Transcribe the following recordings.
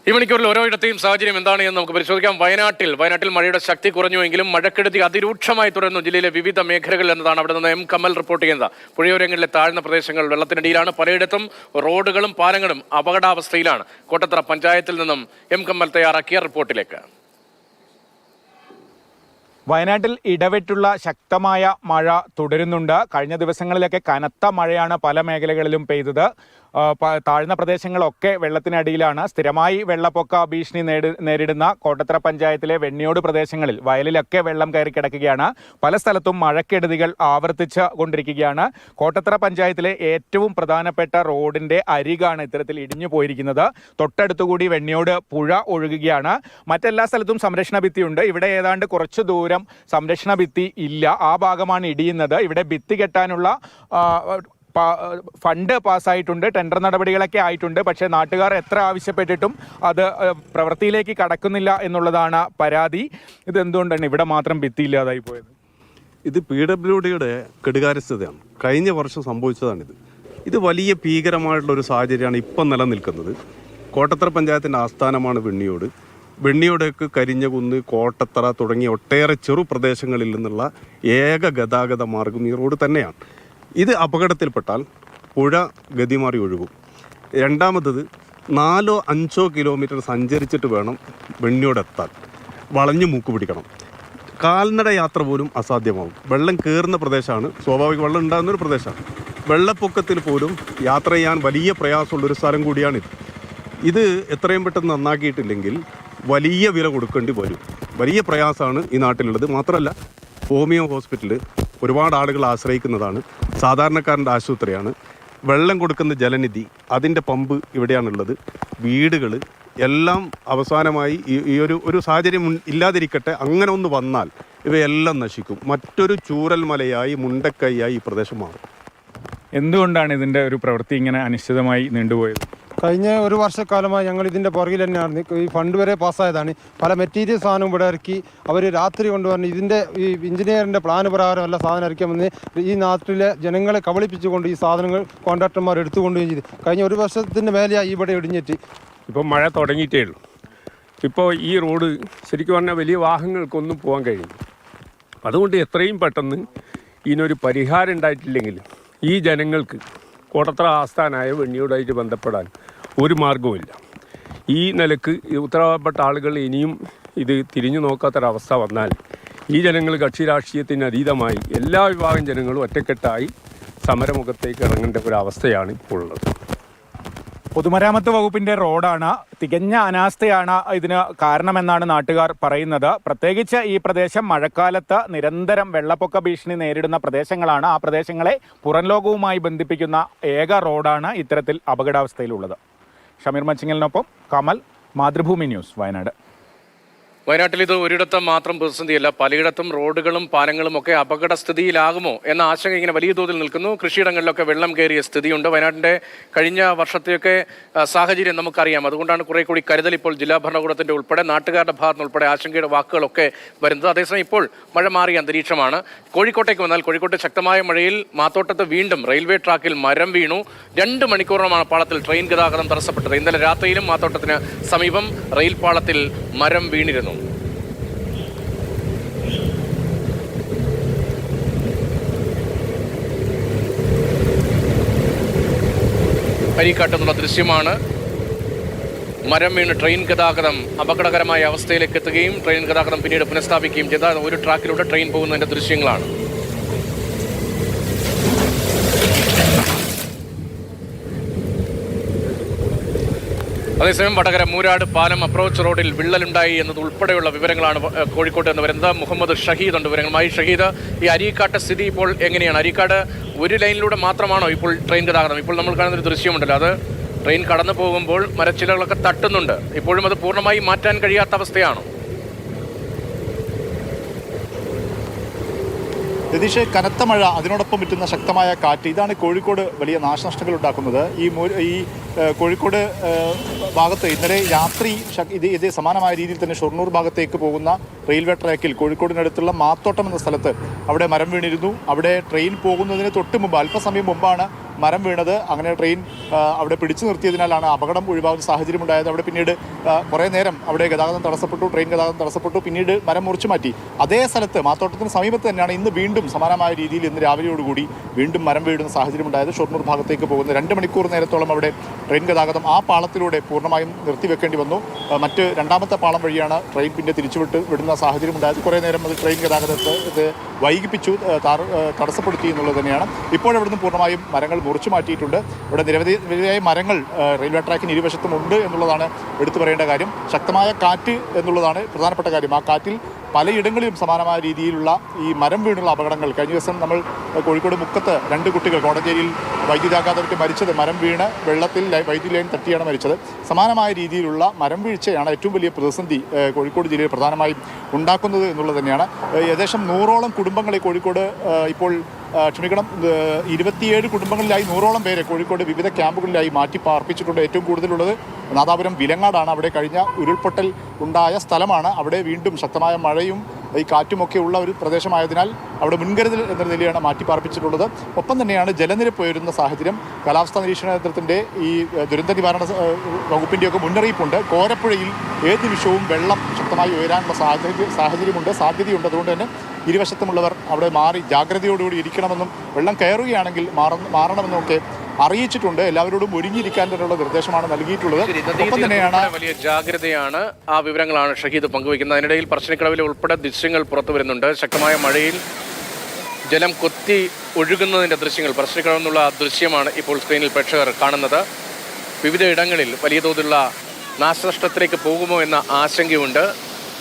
ഈ മണിക്കൂറിൽ ഓരോ ഇടത്തെയും സാഹചര്യം എന്താണ് എന്ന് നമുക്ക് പരിശോധിക്കാം. വയനാട്ടിൽ മഴയുടെ ശക്തി കുറഞ്ഞുവെങ്കിലും മഴക്കെടുതി അതിരൂക്ഷമായി തുടരുന്നു ജില്ലയിലെ വിവിധ മേഖലകളിൽ എന്നതാണ് അവിടെ നിന്ന് കമൽ റിപ്പോർട്ട് ചെയ്യുന്നത്. പുഴയോരങ്ങളിലെ താഴ്ന്ന പ്രദേശങ്ങൾ വെള്ളത്തിനടിയിലാണ്. പലയിടത്തും റോഡുകളും പാലങ്ങളും അപകടാവസ്ഥയിലാണ്. കോട്ടത്തറ പഞ്ചായത്തിൽ നിന്നും കമൽ തയ്യാറാക്കിയ റിപ്പോർട്ടിലേക്ക്. വയനാട്ടിൽ ഇടവിട്ടുള്ള ശക്തമായ മഴ തുടരുന്നുണ്ട്. കഴിഞ്ഞ ദിവസങ്ങളിലൊക്കെ കനത്ത മഴയാണ് പല മേഖലകളിലും പെയ്തത്. താഴ്ന്ന പ്രദേശങ്ങളൊക്കെ വെള്ളത്തിനടിയിലാണ്. സ്ഥിരമായി വെള്ളപ്പൊക്ക ഭീഷണി നേരിടുന്ന കോട്ടത്തറ പഞ്ചായത്തിലെ വെണ്ണിയോട് പ്രദേശങ്ങളിൽ വയലിലൊക്കെ വെള്ളം കയറി കിടക്കുകയാണ്. പല സ്ഥലത്തും മഴക്കെടുതികൾ ആവർത്തിച്ച് കൊണ്ടിരിക്കുകയാണ്. കോട്ടത്തറ പഞ്ചായത്തിലെ ഏറ്റവും പ്രധാനപ്പെട്ട റോഡിന്റെ അരികാണ് ഇത്തരത്തിൽ ഇടിഞ്ഞു പോയിരിക്കുന്നത്. തൊട്ടടുത്തുകൂടി വെണ്ണിയോട് പുഴ ഒഴുകുകയാണ്. മറ്റെല്ലാ സ്ഥലത്തും സംരക്ഷണ ഭിത്തിയുണ്ട്. ഇവിടെ ഏതാണ്ട് കുറച്ചു ദൂരം സംരക്ഷണ ഭിത്തി ഇല്ല. ആ ഭാഗമാണ് ഇടിയുന്നത്. ഇവിടെ ഭിത്തി കെട്ടാനുള്ള ഫണ്ട് പാസ്സായിട്ടുണ്ട്, ടെൻഡർ നടപടികളൊക്കെ ആയിട്ടുണ്ട്. പക്ഷേ നാട്ടുകാർ എത്ര ആവശ്യപ്പെട്ടിട്ടും അത് പ്രവൃത്തിയിലേക്ക് കടക്കുന്നില്ല എന്നുള്ളതാണ് പരാതി. ഇതെന്തുകൊണ്ടാണ് ഇവിടെ മാത്രം ഭിത്തിയില്ലാതായി പോയത്? ഇത് PWDയുടെ കെടുകാര്യസ്ഥതയാണ്. കഴിഞ്ഞ വർഷം സംഭവിച്ചതാണിത്. ഇത് വലിയ ഭീകരമായിട്ടുള്ളൊരു സാഹചര്യമാണ് ഇപ്പം നിലനിൽക്കുന്നത്. കോട്ടത്തറ പഞ്ചായത്തിൻ്റെ ആസ്ഥാനമാണ് വെണ്ണിയോട്. വെണ്ണിയോടേക്ക് കരിഞ്ഞകുന്ന്, കോട്ടത്തറ തുടങ്ങിയ ഒട്ടേറെ ചെറു പ്രദേശങ്ങളിൽ നിന്നുള്ള ഏക ഗതാഗത മാർഗം ഈ റോഡ് തന്നെയാണ്. ഇത് അപകടത്തിൽപ്പെട്ടാൽ പുഴ ഗതിമാറി ഒഴുകും. രണ്ടാമത്തത് 4-5 കിലോമീറ്റർ സഞ്ചരിച്ചിട്ട് വേണം വെണ്ണിയോടെത്താൻ. വളഞ്ഞു മൂക്ക് പിടിക്കണം. കാൽനട യാത്ര പോലും അസാധ്യമാവും. വെള്ളം കയറുന്ന പ്രദേശമാണ്, സ്വാഭാവിക വെള്ളം ഉണ്ടാകുന്നൊരു പ്രദേശമാണ്. വെള്ളപ്പൊക്കത്തിൽ പോലും യാത്ര ചെയ്യാൻ വലിയ പ്രയാസമുള്ളൊരു സ്ഥലം കൂടിയാണിത്. ഇത് എത്രയും പെട്ടെന്ന് നന്നാക്കിയിട്ടില്ലെങ്കിൽ വലിയ വില കൊടുക്കേണ്ടി വരും. വലിയ പ്രയാസമാണ് ഈ നാട്ടിലുള്ളത്. മാത്രമല്ല, ഹോമിയോ ഹോസ്പിറ്റൽ ഒരുപാട് ആളുകൾ ആശ്രയിക്കുന്നതാണ്. സാധാരണക്കാരൻ്റെ ആശുപത്രിയാണ്. വെള്ളം കൊടുക്കുന്ന ജലനിധി, അതിൻ്റെ പമ്പ് ഇവിടെയാണുള്ളത്. വീടുകൾ എല്ലാം അവസാനമായി ഈ ഒരു സാഹചര്യം ഇല്ലാതിരിക്കട്ടെ, അങ്ങനെ ഒന്ന് വന്നാൽ ഇവയെല്ലാം നശിക്കും. മറ്റൊരു ചൂരൽമലയായി, മുണ്ടക്കൈയായി ഈ പ്രദേശം മാറും. എന്തുകൊണ്ടാണ് ഇതിൻ്റെ ഒരു പ്രവൃത്തി ഇങ്ങനെ അനിശ്ചിതമായി നീണ്ടുപോയത്? കഴിഞ്ഞ ഒരു വർഷക്കാലമായി ഞങ്ങൾ ഇതിൻ്റെ പുറകിൽ തന്നെയാണ്. ഈ ഫണ്ട് വരെ പാസ്സായതാണ്. പല മെറ്റീരിയൽ സാധനം ഇവിടെ ഇറക്കി അവർ രാത്രി കൊണ്ടുവന്ന് ഇതിൻ്റെ ഈ എഞ്ചിനീയറിൻ്റെ പ്ലാൻ പ്രകാരം എല്ലാ സാധനം ഇറക്കിയാൽ ഈ നാട്ടിലെ ജനങ്ങളെ കബളിപ്പിച്ചുകൊണ്ട് ഈ സാധനങ്ങൾ കോൺട്രാക്ടർമാർ എടുത്തുകൊണ്ടുകയും ചെയ്തു. കഴിഞ്ഞ ഒരു വർഷത്തിൻ്റെ മേലെയായി ഇവിടെ ഇടിഞ്ഞിട്ട്. ഇപ്പോൾ മഴ തുടങ്ങിയിട്ടേ ഉള്ളൂ. ഇപ്പോൾ ഈ റോഡ് ശരിക്കും പറഞ്ഞാൽ വലിയ വാഹനങ്ങൾക്കൊന്നും പോകാൻ കഴിയും. അതുകൊണ്ട് എത്രയും പെട്ടെന്ന് ഇതിനൊരു പരിഹാരം ഉണ്ടായിട്ടില്ലെങ്കിൽ ഈ ജനങ്ങൾക്ക് കോട്ടത്തറ ആസ്ഥാനായ വെണ്ണിയോടായിട്ട് ബന്ധപ്പെടാൻ ഒരു മാർഗവുമില്ല. ഈ നിലക്ക് ഉത്തരവാദപ്പെട്ട ആളുകൾ ഇനിയും ഇത് തിരിഞ്ഞു നോക്കാത്തൊരവസ്ഥ വന്നാൽ ഈ ജനങ്ങൾ കക്ഷി രാഷ്ട്രീയത്തിന് അതീതമായി എല്ലാ വിഭാഗം ജനങ്ങളും ഒറ്റക്കെട്ടായി സമരമുഖത്തേക്ക് ഇറങ്ങേണ്ട ഒരവസ്ഥയാണ് ഇപ്പോൾ ഉള്ളത്. പൊതുമരാമത്ത് വകുപ്പിന്റെ റോഡാണ്. തികഞ്ഞ അനാസ്ഥയാണ് ഇതിന് കാരണമെന്നാണ് നാട്ടുകാർ പറയുന്നത്. പ്രത്യേകിച്ച് ഈ പ്രദേശം മഴക്കാലത്ത് നിരന്തരം വെള്ളപ്പൊക്ക ഭീഷണി നേരിടുന്ന പ്രദേശങ്ങളാണ്. ആ പ്രദേശങ്ങളെ പുറം ലോകവുമായി ബന്ധിപ്പിക്കുന്ന ഏക റോഡാണ് ഇത്തരത്തിൽ അപകടാവസ്ഥയിലുള്ളത്. ഷമീർ മച്ചിങ്ങലിനൊപ്പം കമൽ, മാതൃഭൂമി ന്യൂസ്, വയനാട്. വയനാട്ടിൽ ഇത് ഒരിടത്ത് മാത്രം പ്രതിസന്ധിയല്ല, പലയിടത്തും റോഡുകളും പാലങ്ങളും ഒക്കെ അപകടസ്ഥിതിയിലാകുമോ എന്ന ആശങ്ക ഇങ്ങനെ വലിയ തോതിൽ നിൽക്കുന്നു. കൃഷിയിടങ്ങളിലൊക്കെ വെള്ളം കയറിയ സ്ഥിതിയുണ്ട്. വയനാട്ടിൻ്റെ കഴിഞ്ഞ വർഷത്തെയൊക്കെ സാഹചര്യം നമുക്കറിയാം. അതുകൊണ്ടാണ് കുറെ കൂടി കരുതൽ ഇപ്പോൾ ജില്ലാ ഭരണകൂടത്തിൻ്റെ ഉൾപ്പെടെ നാട്ടുകാരുടെ ഭാഗത്തുനിന്ന് ഉൾപ്പെടെ ആശങ്കയുടെ വാക്കുകളൊക്കെ വരുന്നത്. അതേസമയം ഇപ്പോൾ മഴ മാറിയ അന്തരീക്ഷമാണ്. കോഴിക്കോട്ടേക്ക് വന്നാൽ കോഴിക്കോട്ട് ശക്തമായ മഴയിൽ മാത്തോട്ടത്ത് വീണ്ടും റെയിൽവേ ട്രാക്കിൽ മരം വീണു. 2 മണിക്കൂറോളമാണ് പാളത്തിൽ ട്രെയിൻ ഗതാഗതം തടസ്സപ്പെട്ടത്. ഇന്നലെ രാത്രിയിലും മാത്തോട്ടത്തിന് സമീപം റെയിൽ പാളത്തിൽ മരം വീണിരുന്നു. അരീക്കാട്ടെന്നുള്ള ദൃശ്യമാണ്. മരം വീണ് ട്രെയിൻ ഗതാഗതം അപകടകരമായ അവസ്ഥയിലേക്ക് എത്തുകയും ട്രെയിൻ ഗതാഗതം പിന്നീട് പുനഃസ്ഥാപിക്കുകയും ചെയ്ത ഒരു ട്രാക്കിലൂടെ ട്രെയിൻ പോകുന്നതിൻ്റെ ദൃശ്യങ്ങളാണ്. അതേസമയം വടകര മൂരാട് പാലം അപ്രോച്ച് റോഡിൽ വിള്ളലുണ്ടായി എന്നതുൾപ്പെടെയുള്ള വിവരങ്ങളാണ് കോഴിക്കോട്ട് നിന്ന് വരുന്നത്. മുഹമ്മദ് ഷഹീദ് ഉണ്ട് വിവരങ്ങളുമായി. ഷഹീദ്, ഈ അരീക്കാട്ട് സ്ഥിതി ഇപ്പോൾ എങ്ങനെയാണ്? അരീക്കാട് ഒരു ലൈനിലൂടെ മാത്രമാണോ ഇപ്പോൾ ട്രെയിൻ ഗതാഗതം? ഇപ്പോൾ നമ്മൾ കാണുന്നൊരു ദൃശ്യമുണ്ടല്ലോ, അത് ട്രെയിൻ കടന്നു പോകുമ്പോൾ മരച്ചിലകളൊക്കെ തട്ടുന്നുണ്ട്. ഇപ്പോഴും അത് പൂർണ്ണമായി മാറ്റാൻ കഴിയാത്ത അവസ്ഥയാണോ? രതീഷ്, കനത്ത മഴ, അതിനോടൊപ്പം പറ്റുന്ന ശക്തമായ കാറ്റ്, ഇതാണ് കോഴിക്കോട് വലിയ നാശനഷ്ടങ്ങൾ ഉണ്ടാക്കുന്നത്. ഈ കോഴിക്കോട് ഭാഗത്ത് ഇന്നലെ രാത്രി ഇതേ സമാനമായ രീതിയിൽ തന്നെ ഷൊർണൂർ ഭാഗത്തേക്ക് പോകുന്ന റെയിൽവേ ട്രാക്കിൽ കോഴിക്കോടിനടുത്തുള്ള മാത്തോട്ടം എന്ന സ്ഥലത്ത് അവിടെ മരം വീണിരുന്നു. അവിടെ ട്രെയിൻ പോകുന്നതിന് തൊട്ട് മുമ്പ്, അല്പസമയം മുമ്പാണ് മരം വീണത്. അങ്ങനെ ട്രെയിൻ അവിടെ പിടിച്ചു നിർത്തിയതിനാലാണ് അപകടം ഒഴിവാകുന്ന സാഹചര്യം ഉണ്ടായത്. അവിടെ പിന്നീട് കുറേ നേരം അവിടെ ഗതാഗതം തടസ്സപ്പെട്ടു, ട്രെയിൻ ഗതാഗതം തടസ്സപ്പെട്ടു. പിന്നീട് മരം മുറിച്ചു മാറ്റി. അതേ സ്ഥലത്ത് മാത്തോട്ടത്തിന് സമീപത്ത് തന്നെയാണ് ഇന്ന് വീണ്ടും സമാനമായ രീതിയിൽ ഇന്ന് രാവിലെയോടുകൂടി വീണ്ടും മരം വീഴുന്ന സാഹചര്യം ഉണ്ടായത്. ഷൊർണൂർ ഭാഗത്തേക്ക് പോകുന്ന 2 മണിക്കൂർ നേരത്തോളം അവിടെ ട്രെയിൻ ഗതാഗതം ആ പാളത്തിലൂടെ പൂർണ്ണമായും നിർത്തിവെക്കേണ്ടി വന്നു. മറ്റ് രണ്ടാമത്തെ പാളം വഴിയാണ് ട്രെയിൻ പിന്നെ വിടുന്ന സാഹചര്യം ഉണ്ടായത്. കുറേ നേരം അത് ട്രെയിൻ ഗതാഗതത്തെ ഇത് വൈകിപ്പിച്ചു, തടസ്സപ്പെടുത്തി എന്നുള്ളത് തന്നെയാണ്. ഇപ്പോഴവിടുന്ന് പൂർണ്ണമായും മരങ്ങൾ മുറിച്ചു മാറ്റിയിട്ടുണ്ട്. ഇവിടെ നിരവധിയായ മരങ്ങൾ റെയിൽവേ ട്രാക്കിന് ഇരുവശത്തും ഉണ്ട് എന്നുള്ളതാണ് എടുത്തു പറയേണ്ട കാര്യം. ശക്തമായ കാറ്റ് എന്നുള്ളതാണ് പ്രധാനപ്പെട്ട കാര്യം. ആ കാറ്റിൽ പലയിടങ്ങളിലും സമാനമായ രീതിയിലുള്ള ഈ മരം വീണുള്ള അപകടങ്ങൾ. കഴിഞ്ഞ ദിവസം നമ്മൾ കോഴിക്കോട് മുക്കത്ത് 2 കുട്ടികൾ കോടഞ്ചേരിയിൽ വൈദ്യുതാഘാതമൊക്കെ മരിച്ചത് മരം വീണ് വെള്ളത്തിൽ വൈദ്യുതി ലൈൻ തട്ടിയാണ് മരിച്ചത്. സമാനമായ രീതിയിലുള്ള മരം വീഴ്ചയാണ് ഏറ്റവും വലിയ പ്രതിസന്ധി കോഴിക്കോട് ജില്ലയിൽ പ്രധാനമായും ഉണ്ടാക്കുന്നത് എന്നുള്ളത് തന്നെയാണ്. ഏകദേശം 100ഓളം കുടുംബങ്ങളെ കോഴിക്കോട് ഇപ്പോൾ 27 കുടുംബങ്ങളിലായി 100ഓളം പേരെ കോഴിക്കോട് വിവിധ ക്യാമ്പുകളിലായി മാറ്റി പാർപ്പിച്ചിട്ടുണ്ട്. ഏറ്റവും കൂടുതലുള്ളത് നാദാപുരം വിലങ്ങാടാണ്. അവിടെ കഴിഞ്ഞ ഉരുൾപൊട്ടൽ ഉണ്ടായ സ്ഥലമാണ്. അവിടെ വീണ്ടും ശക്തമായ മഴയും ഈ കാറ്റുമൊക്കെ ഉള്ള ഒരു പ്രദേശമായതിനാൽ അവിടെ മുൻകരുതൽ എന്ന നിലയാണ് മാറ്റി പാർപ്പിച്ചിട്ടുള്ളത്. ഒപ്പം തന്നെയാണ് ജലനിരപ്പ് ഉയരുന്ന സാഹചര്യം. കാലാവസ്ഥാ നിരീക്ഷണ കേന്ദ്രത്തിൻ്റെ ഈ ദുരന്ത നിവാരണ വകുപ്പിൻ്റെയൊക്കെ മുന്നറിയിപ്പുണ്ട്. കോരപ്പുഴയിൽ ഏത് നിമിഷവും വെള്ളം ശക്തമായി ഉയരാനുള്ള സാധ്യതയുണ്ട്. അതുകൊണ്ട് തന്നെ ഇരുവശത്തുമുള്ളവർ അവിടെ മാറി ജാഗ്രതയോടുകൂടി ഇരിക്കണമെന്നും വെള്ളം കയറുകയാണെങ്കിൽ മാറണമെന്നും ഒക്കെ അറിയിച്ചിട്ടുണ്ട്. എല്ലാവരോടും ഒരുങ്ങിയിരിക്കാൻ തന്നെയുള്ള നിർദ്ദേശമാണ് നൽകിയിട്ടുള്ളത്. ഒപ്പം തന്നെയാണ് വലിയ ജാഗ്രതയാണ്. ആ വിവരങ്ങളാണ് ഷഹീദ് പങ്കുവയ്ക്കുന്നത്. അതിനിടയിൽ പറശ്ശിനിക്കടവിലെ ഉൾപ്പെടെ ദൃശ്യങ്ങൾ പുറത്തു വരുന്നുണ്ട്. ശക്തമായ മഴയിൽ ജലം കൊത്തി ഒഴുകുന്നതിന്റെ ദൃശ്യങ്ങൾ, പറശ്ശിനിക്കടവിൽ നിന്നുള്ള ദൃശ്യമാണ് ഇപ്പോൾ സ്ക്രീനിൽ പ്രേക്ഷകർ കാണുന്നത്. വിവിധ ഇടങ്ങളിൽ വലിയ തോതിലുള്ള നാശനഷ്ടത്തിലേക്ക് പോകുമോ എന്ന ആശങ്കയുണ്ട്.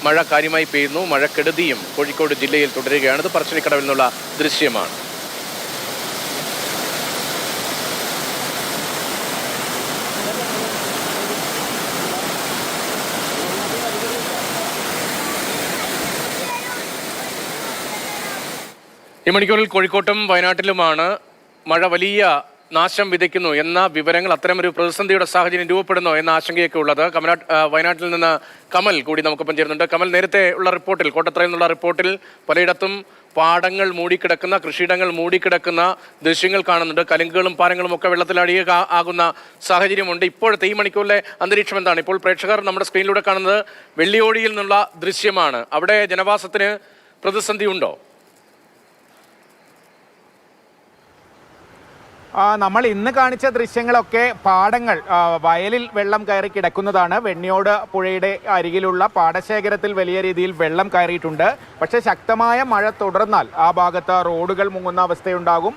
മഴ കാര്യമായി പെയ്യുന്നു. മഴക്കെടുതിയും കോഴിക്കോട് ജില്ലയിൽ തുടരുകയാണ്. ഇത് പറശ്ശിനിക്കടവിൽ നിന്നുള്ള ദൃശ്യമാണ്. ഈ മണിക്കൂറിൽ കോഴിക്കോട്ടും വയനാട്ടിലുമാണ് മഴ വലിയ നാശം വിതയ്ക്കുന്നു എന്ന വിവരങ്ങൾ, അത്തരമൊരു പ്രതിസന്ധിയുടെ സാഹചര്യം രൂപപ്പെടുന്നോ എന്ന ആശങ്കയൊക്കെ ഉള്ളത്. വയനാട്ടിൽ നിന്ന് കമൽ കൂടി നമുക്കൊപ്പം ചേരുന്നുണ്ട്. കമൽ, നേരത്തെ ഉള്ള റിപ്പോർട്ടിൽ, കോട്ടത്തറയിൽ നിന്നുള്ള റിപ്പോർട്ടിൽ പലയിടത്തും പാടങ്ങൾ മൂടിക്കിടക്കുന്ന, കൃഷിയിടങ്ങൾ മൂടിക്കിടക്കുന്ന ദൃശ്യങ്ങൾ കാണുന്നുണ്ട്. കലുങ്കുകളും പാലങ്ങളും ഒക്കെ വെള്ളത്തിലടിയുക ആകുന്ന സാഹചര്യമുണ്ട്. ഇപ്പോഴത്തെ ഈ മണിക്കൂറിലെ അന്തരീക്ഷം എന്താണ്? ഇപ്പോൾ പ്രേക്ഷകർ നമ്മുടെ സ്ക്രീനിലൂടെ കാണുന്നത് വെള്ളിയോടിയിൽ നിന്നുള്ള ദൃശ്യമാണ്. അവിടെ ജനവാസത്തിന് പ്രതിസന്ധി ഉണ്ടോ? നമ്മൾ ഇന്ന് കാണിച്ച ദൃശ്യങ്ങളൊക്കെ പാടങ്ങൾ, വയലിൽ വെള്ളം കയറി കിടക്കുന്നതാണ്. വെണ്ണിയോട് പുഴയുടെ അരികിലുള്ള പാടശേഖരത്തിൽ വലിയ രീതിയിൽ വെള്ളം കയറിയിട്ടുണ്ട്. പക്ഷേ ശക്തമായ മഴ തുടർന്നാൽ ആ ഭാഗത്ത് റോഡുകൾ മുങ്ങുന്ന അവസ്ഥയുണ്ടാകും,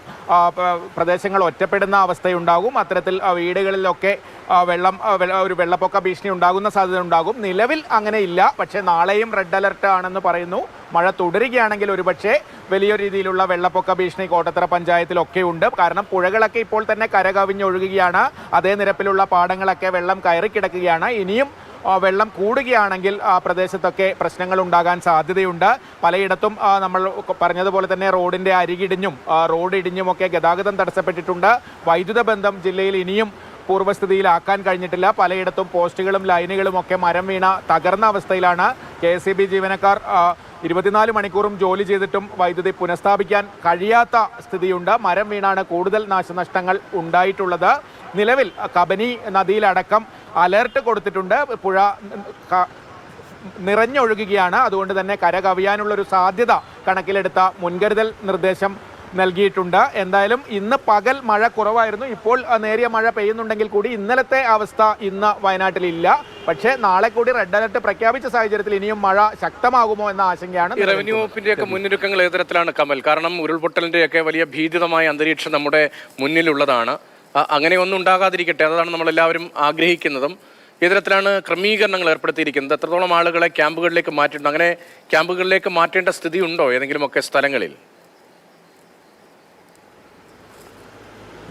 പ്രദേശങ്ങൾ ഒറ്റപ്പെടുന്ന അവസ്ഥയുണ്ടാകും. അത്തരത്തിൽ വീടുകളിലൊക്കെ ഒരു വെള്ളപ്പൊക്ക ഭീഷണി ഉണ്ടാകുന്ന സാധ്യത ഉണ്ടാകും. നിലവിൽ അങ്ങനെ ഇല്ല. പക്ഷേ നാളെയും റെഡ് അലർട്ട് ആണെന്ന് പറയുന്നു. മഴ തുടരുകയാണെങ്കിൽ ഒരുപക്ഷെ വലിയ രീതിയിലുള്ള വെള്ളപ്പൊക്ക ഭീഷണി കോട്ടത്തറ പഞ്ചായത്തിലൊക്കെ ഉണ്ട്. കാരണം പുഴകളൊക്കെ ഇപ്പോൾ തന്നെ കരകവിഞ്ഞൊഴുകുകയാണ്. അതേ നിരപ്പിലുള്ള പാടങ്ങളൊക്കെ വെള്ളം കയറി കിടക്കുകയാണ്. ഇനിയും വെള്ളം കൂടുകയാണെങ്കിൽ ആ പ്രദേശത്തൊക്കെ പ്രശ്നങ്ങൾ ഉണ്ടാകാൻ സാധ്യതയുണ്ട്. പലയിടത്തും നമ്മൾ പറഞ്ഞതുപോലെ തന്നെ റോഡിൻ്റെ അരികിടിഞ്ഞും റോഡ് ഇടിഞ്ഞുമൊക്കെ ഗതാഗതം തടസ്സപ്പെട്ടിട്ടുണ്ട്. വൈദ്യുത ബന്ധം ജില്ലയിൽ ഇനിയും പൂർവ്വസ്ഥിതിയിലാക്കാൻ കഴിഞ്ഞിട്ടില്ല. പലയിടത്തും പോസ്റ്റുകളും ലൈനുകളും ഒക്കെ മരം വീണ തകർന്ന അവസ്ഥയിലാണ്. KSEB ജീവനക്കാർ 24 മണിക്കൂറും ജോലി ചെയ്തിട്ടും വൈദ്യുതി പുനഃസ്ഥാപിക്കാൻ കഴിയാത്ത സ്ഥിതിയുണ്ട്. മരം വീണാണ് കൂടുതൽ നാശനഷ്ടങ്ങൾ ഉണ്ടായിട്ടുള്ളത്. നിലവിൽ കബനി നദിയിലടക്കം അലർട്ട് കൊടുത്തിട്ടുണ്ട്. പുഴ നിറഞ്ഞൊഴുകുകയാണ്. അതുകൊണ്ട് തന്നെ കര കവിയാനുള്ളൊരു സാധ്യത കണക്കിലെടുത്ത മുൻകരുതൽ നിർദ്ദേശം നൽകിയിട്ടുണ്ട്. എന്തായാലും ഇന്ന് പകൽ മഴ കുറവായിരുന്നു. ഇപ്പോൾ നേരിയ മഴ പെയ്യുന്നുണ്ടെങ്കിൽ കൂടി ഇന്നലത്തെ അവസ്ഥ ഇന്ന് വയനാട്ടിലില്ല. പക്ഷേ നാളെ കൂടി റെഡ് അലർട്ട് പ്രഖ്യാപിച്ച സാഹചര്യത്തിൽ ഇനിയും മഴ ശക്തമാകുമോ എന്ന ആശങ്കയാണ്. റവന്യൂ വകുപ്പിന്റെയൊക്കെ മുന്നൊരുക്കങ്ങൾ ഏത് തരത്തിലാണ് കമൽ? കാരണം ഉരുൾപൊട്ടലിന്റെയൊക്കെ വലിയ ഭീതിതമായ അന്തരീക്ഷം നമ്മുടെ മുന്നിലുള്ളതാണ്. അങ്ങനെ ഒന്നും ഉണ്ടാകാതിരിക്കട്ടെ, അതാണ് നമ്മളെല്ലാവരും ആഗ്രഹിക്കുന്നതും. ഇത്തരത്തിലാണ് ക്രമീകരണങ്ങൾ ഏർപ്പെടുത്തിയിരിക്കുന്നത്. എത്രത്തോളം ആളുകളെ ക്യാമ്പുകളിലേക്ക് മാറ്റിയിട്ടുണ്ട്? അങ്ങനെ ക്യാമ്പുകളിലേക്ക് മാറ്റേണ്ട സ്ഥിതി ഉണ്ടോ ഏതെങ്കിലുമൊക്കെ സ്ഥലങ്ങളിൽ?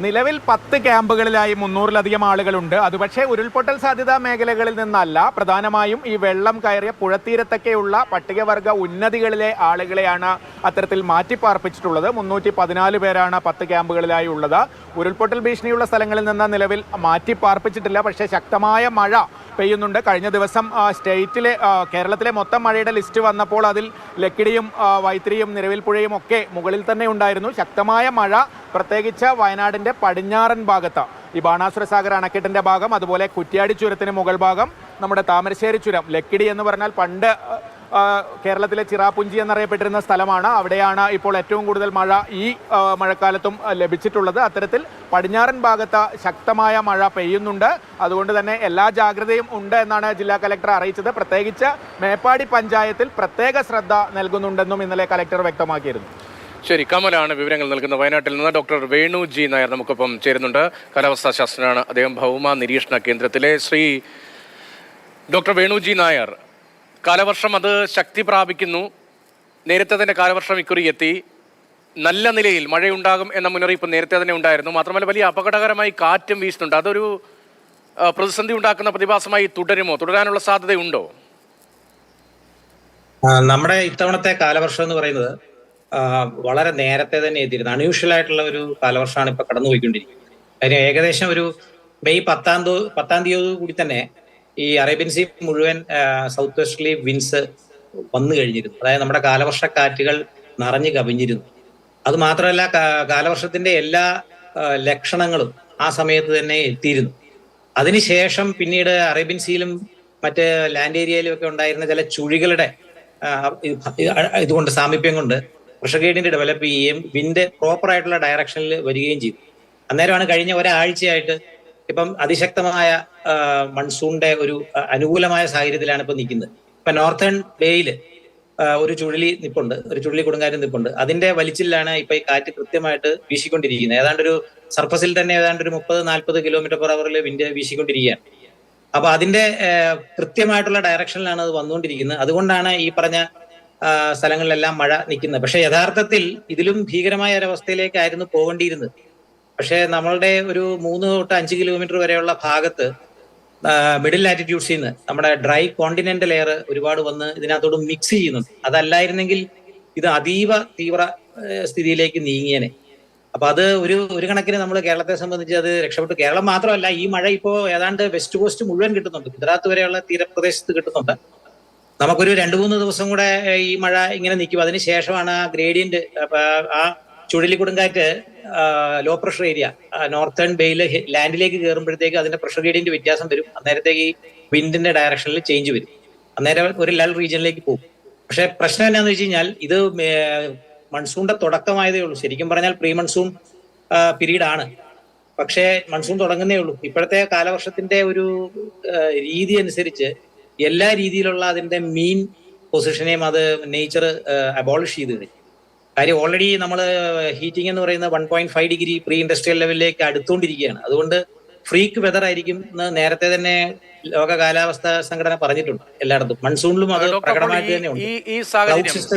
നിലവിൽ 10 ക്യാമ്പുകളിലായി 300-ലധികം ആളുകളുണ്ട്. അത് പക്ഷേ ഉരുൾപൊട്ടൽ സാധ്യതാ മേഖലകളിൽ നിന്നല്ല. പ്രധാനമായും ഈ വെള്ളം കയറിയ പുഴത്തീരത്തൊക്കെയുള്ള പട്ടികവർഗ ഉന്നതികളിലെ ആളുകളെയാണ് അത്തരത്തിൽ മാറ്റിപ്പാർപ്പിച്ചിട്ടുള്ളത്. 314 പേരാണ് 10 ക്യാമ്പുകളിലായി ഉള്ളത്. ഉരുൾപൊട്ടൽ ഭീഷണിയുള്ള സ്ഥലങ്ങളിൽ നിന്ന് നിലവിൽ മാറ്റിപ്പാർപ്പിച്ചിട്ടില്ല. പക്ഷേ ശക്തമായ മഴ പെയ്യുന്നുണ്ട്. കഴിഞ്ഞ ദിവസം കേരളത്തിലെ മൊത്തം മഴയുടെ ലിസ്റ്റ് വന്നപ്പോൾ അതിൽ ലക്കിടിയും വൈത്തിരിയും നിലവിൽ പുഴയും ഒക്കെ മുകളിൽ തന്നെ ഉണ്ടായിരുന്നു. ശക്തമായ മഴ പ്രത്യേകിച്ച് വയനാടിൻ്റെ പ്രത്യേകിച്ച് പടിഞ്ഞാറൻ ഭാഗത്ത് ഈ ബാണാസുര സാഗർ അണക്കെട്ടിൻ്റെ ഭാഗം, അതുപോലെ കുറ്റ്യാടി ചുരത്തിന് മുകൾ ഭാഗം, നമ്മുടെ താമരശ്ശേരി ചുരം, ലക്കിടി എന്ന് പറഞ്ഞാൽ പണ്ട് കേരളത്തിലെ ചിറാപുഞ്ചി എന്നറിയപ്പെട്ടിരുന്ന സ്ഥലമാണ്. അവിടെയാണ് ഇപ്പോൾ ഏറ്റവും കൂടുതൽ മഴ ഈ മഴക്കാലത്തും ലഭിച്ചിട്ടുള്ളത്. അത്തരത്തിൽ പടിഞ്ഞാറൻ ഭാഗത്ത് ശക്തമായ മഴ പെയ്യുന്നുണ്ട്. അതുകൊണ്ട് തന്നെ എല്ലാ ജാഗ്രതയും ഉണ്ട് എന്നാണ് ജില്ലാ കലക്ടർ അറിയിച്ചത്. പ്രത്യേകിച്ച് മേപ്പാടി പഞ്ചായത്തിൽ പ്രത്യേക ശ്രദ്ധ നൽകുന്നുണ്ടെന്നും ഇന്നലെ കലക്ടർ വ്യക്തമാക്കിയിരുന്നു. ശരി, കമലാണ് വിവരങ്ങൾ നൽകുന്നത്. വയനാട്ടിൽ നിന്ന് ഡോക്ടർ വേണു ജി നായർ നമുക്കൊപ്പം ചേരുന്നുണ്ട്. കാലാവസ്ഥാ ശാസ്ത്രജ്ഞനാണ് അദ്ദേഹം. ഭൗമ നിരീക്ഷണ കേന്ദ്രത്തിലെ ശ്രീ ഡോക്ടർ വേണു ജി നായർ, കാലവർഷം അത് ശക്തി പ്രാപിക്കുന്നു. നേരത്തെ തന്നെ കാലവർഷം ഇക്കുറി എത്തി. നല്ല നിലയിൽ മഴയുണ്ടാകും എന്ന മുന്നറിയിപ്പ് നേരത്തെ തന്നെ ഉണ്ടായിരുന്നു. മാത്രമല്ല വലിയ അപകടകരമായി കാറ്റും വീശുന്നുണ്ട്. അതൊരു പ്രതിസന്ധി ഉണ്ടാക്കുന്ന പ്രതിഭാസമായി തുടരാനുള്ള സാധ്യതയുണ്ടോ? നമ്മുടെ ഇത്തവണത്തെ കാലവർഷം എന്ന് പറയുന്നത് വളരെ നേരത്തെ തന്നെ എത്തിയിരുന്നു. അൺയൂഷ്വൽ ആയിട്ടുള്ള ഒരു കാലവർഷമാണ് ഇപ്പൊ കടന്നുപോയിക്കൊണ്ടിരിക്കുന്നത്. കാര്യം ഏകദേശം ഒരു മെയ് 10 തീയതി കൂടി തന്നെ ഈ അറേബ്യൻ സീ മുഴുവൻ സൗത്ത് വെസ്റ്റർലി വിൻസ് വന്നു കഴിഞ്ഞിരുന്നു. അതായത് നമ്മുടെ കാലവർഷ കാറ്റുകൾ നിറഞ്ഞു കവിഞ്ഞിരുന്നു. അത് മാത്രമല്ല, കാലവർഷത്തിന്റെ എല്ലാ ലക്ഷണങ്ങളും ആ സമയത്ത് തന്നെ എത്തിയിരുന്നു. അതിനുശേഷം പിന്നീട് അറേബ്യൻ സീയിലും മറ്റ് ലാൻഡ് ഏരിയയിലും ഒക്കെ ഉണ്ടായിരുന്ന ചില ചുഴികളുടെ ഇതുകൊണ്ട് സാമീപ്യം കൊണ്ട് പ്രഷർ ഗ്രേഡിയന്റ് ഡെവലപ്പ് ചെയ്യുകയും വിൻഡ് പ്രോപ്പർ ആയിട്ടുള്ള ഡയറക്ഷനിൽ വരികയും ചെയ്തു. അന്നേരമാണ് കഴിഞ്ഞ ഒരാഴ്ചയായിട്ട് ഇപ്പം അതിശക്തമായ മൺസൂണിന്റെ ഒരു അനുകൂലമായ സാഹചര്യത്തിലാണ് ഇപ്പൊ നിൽക്കുന്നത്. ഇപ്പൊ നോർത്തേൺ ബേയില് ഒരു ചുഴലി കൊടുങ്കാറ്റ് നിൽപ്പുണ്ട്. അതിന്റെ വലിച്ചിലാണ് ഇപ്പൊ ഈ കാറ്റ് കൃത്യമായിട്ട് വീശിക്കൊണ്ടിരിക്കുന്നത്. ഏതാണ്ടൊരു സർഫസിൽ തന്നെ ഏതാണ്ട് ഒരു 30-40 km/h വിൻഡ് വീശിക്കൊണ്ടിരിക്കുകയാണ്. അപ്പൊ അതിന്റെ കൃത്യമായിട്ടുള്ള ഡയറക്ഷനിലാണ് അത് വന്നുകൊണ്ടിരിക്കുന്നത്. അതുകൊണ്ടാണ് ഈ പറഞ്ഞ സ്ഥലങ്ങളിലെല്ലാം മഴ നിൽക്കുന്നത്. പക്ഷെ യഥാർത്ഥത്തിൽ ഇതിലും ഭീകരമായ ഒരവസ്ഥയിലേക്കായിരുന്നു പോകേണ്ടിയിരുന്നത്. പക്ഷേ നമ്മളുടെ ഒരു 3 തൊട്ട് 5 കിലോമീറ്റർ വരെയുള്ള ഭാഗത്ത് മിഡിൽ ലാറ്റിറ്റ്യൂഡ്സിൽ നിന്ന് നമ്മുടെ ഡ്രൈ കോണ്ടിനെന്റൽ എയർ ഒരുപാട് വന്ന് ഇതിനകത്തോട് മിക്സ് ചെയ്യുന്നുണ്ട്. അതല്ലായിരുന്നെങ്കിൽ ഇത് അതീവ തീവ്ര സ്ഥിതിയിലേക്ക് നീങ്ങിയേനെ. അപ്പൊ അത് ഒരു കണക്കിന് നമ്മൾ കേരളത്തെ സംബന്ധിച്ച് അത് രക്ഷപ്പെട്ടു. കേരളം മാത്രമല്ല, ഈ മഴ ഇപ്പോൾ ഏതാണ്ട് വെസ്റ്റ് കോസ്റ്റ് മുഴുവൻ കിട്ടുന്നുണ്ട്. ഗുജറാത്ത് വരെയുള്ള തീരപ്രദേശത്ത് കിട്ടുന്നുണ്ട്. നമുക്കൊരു 2-3 ദിവസം കൂടെ ഈ മഴ ഇങ്ങനെ നിൽക്കും. അതിനുശേഷമാണ് ആ ഗ്രേഡിയന്റ്, ആ ചുഴലിക്കൊടുങ്കാറ്റ് ലോ പ്രഷർ ഏരിയ നോർത്തേൺ ബേയില് ലാൻഡിലേക്ക് കയറുമ്പോഴത്തേക്ക് അതിന്റെ പ്രഷർ ഗ്രേഡിയന്റ് വ്യത്യാസം വരും. അന്നേരത്തേക്ക് ഈ വിൻഡിന്റെ ഡയറക്ഷനിൽ ചേഞ്ച് വരും. അന്നേരം ഒരു ലൾ റീജിയനിലേക്ക് പോകും. പക്ഷെ പ്രശ്നം എന്നാന്ന് വെച്ച് കഴിഞ്ഞാൽ ഇത് മൺസൂണിന്റെ തുടക്കമായതേ ഉള്ളൂ. ശരിക്കും പറഞ്ഞാൽ പ്രീ മൺസൂൺ പീരീഡ് ആണ്. പക്ഷേ മൺസൂൺ തുടങ്ങുന്നേ ഉള്ളൂ. ഇപ്പോഴത്തെ കാലവർഷത്തിന്റെ ഒരു രീതി അനുസരിച്ച് എല്ലാ രീതിയിലുള്ള അതിന്റെ മീൻ പൊസിഷനെയും അത് നേച്ചർ അബോളിഷ് ചെയ്ത് കഴിഞ്ഞു. കാര്യം ഓൾറെഡി നമ്മൾ ഹീറ്റിംഗ് എന്ന് പറയുന്ന 1.5 ഡിഗ്രി പ്രീ ഇൻഡസ്ട്രിയൽ ലെവലിലേക്ക് അടുത്തുകൊണ്ടിരിക്കുകയാണ്. അതുകൊണ്ട് ഫ്രീക്ക് വെതർ ആയിരിക്കും എന്ന് നേരത്തെ തന്നെ ലോക കാലാവസ്ഥാ സംഘടന പറഞ്ഞിട്ടുണ്ട്. എല്ലായിടത്തും മൺസൂണിലും അത് പ്രകടമായിട്ട് തന്നെ ഉണ്ട്.